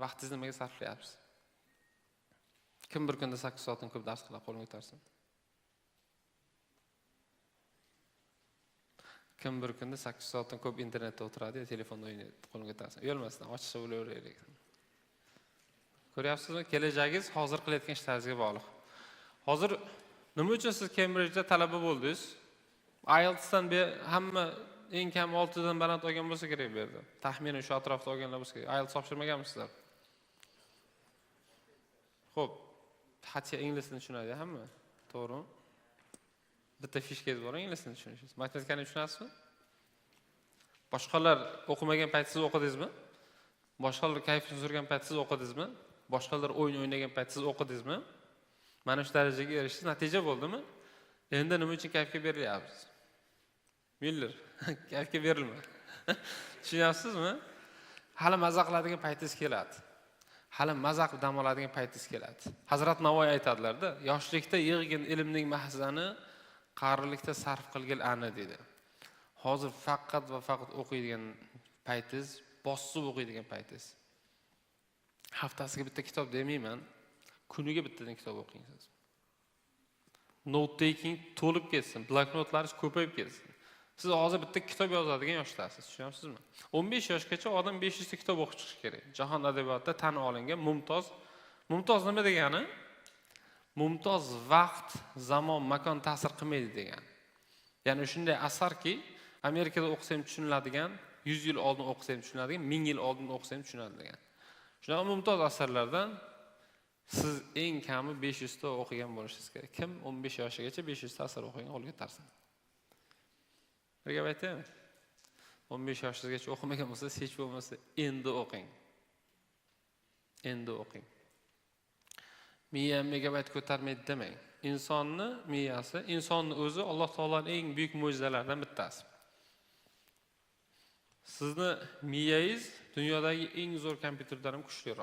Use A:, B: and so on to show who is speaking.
A: Vaqtingizni nimaga sarflayapsiz? Kim bir kunda 8 soatdan ko'p dars qilib qo'lini ko'tarsin? Kim bir kunda 8 soatdan ko'p internetda o'tiradi, telefonda o'ynaydi, qo'lini ko'tarsin. Uyalmasdan, ochiqcha bo'laveraylik. Ko'ryapsizmi? Kelajagingiz hozir qilayotgan ishlaringizga bog'liq. Hozir nima uchun siz Cambridge'da talaba bo'ldingiz? IELTS'dan hamma eng kam 6 dan baland olgan bo'lsa kerak bu yerda. Taxminan shu atrofda olganlar bo'lsa kerak. IELTS topshirmaganmisizlar? Xo'p, hatto ingliz tilini tushunadi hamma. To'g'rimi? Bitta fishkangiz bor, ingliz tilini tushunasiz. Matematikani tushunasizmi? Boshqalar o'qimagan paytingiz o'qidingizmi? Boshqalar kayfini surgan paytingiz o'qidingizmi? Boshqalar o'yin o'ynagan paytingiz o'qidingizmi? Mana shu darajaga erishdingiz, natija bo'ldimi? Endi nima uchun kayfga berilyapsiz? Miller, kayfga berilma. Tushunyapsizmi? Hali maza qiladigan paytingiz keladi. Hali maza qilib dam oladigan paytingiz keladi. Hazrat Navoiy aytadilar-da, yoshlikda yig'gin ilmning mahzani qarilikda sarf qilgil ani dedi. Hozir faqat va faqat o'qiydigan paytingiz, bosib o'qiydigan paytingiz. Haftasiga bitta kitob demayman, kuniga bittadan kitob o'qing siz. Note taking to'lib ketsin, bloknotlaringiz ko'payib ketsin. Siz hozir bitta kitob yozadigan yoshdasiz, tushunyapsizmi? 15 yoshgacha odam 500 ta kitob o'qib chiqish kerak. Jahon adabiyotida tan olingan mumtoz. Mumtoz nima degani? Mumtoz vaqt, zamon, makon ta'sir qilmaydi degan. Ya'ni shunday asarki, Amerikada o'qisa ham tushuniladigan, 100 yil oldin o'qisa ham tushuniladigan, 1000 yil oldin o'qisa ham tushuniladigan. Shunaqa mumtoz asarlardan siz eng kami 500 ta o'qigan bo'lishingiz kerak. Kim 15 yoshigacha 500 ta asar o'qigan qo'lga ko'tarsin. Bir gap aytaymi? 15 yoshingizgacha o'qimagan bo'lsangiz, hech bo'lmasa endi o'qing. Endi o'qing. Miya megabayt ko'tarmaydi demang. Insonni miyasi, insonning o'zi Alloh taolaning eng buyuk mo'jizalaridan bittasi. Sizni miyangiz dunyodagi eng zo'r kompyuterdan ham kuchliroq.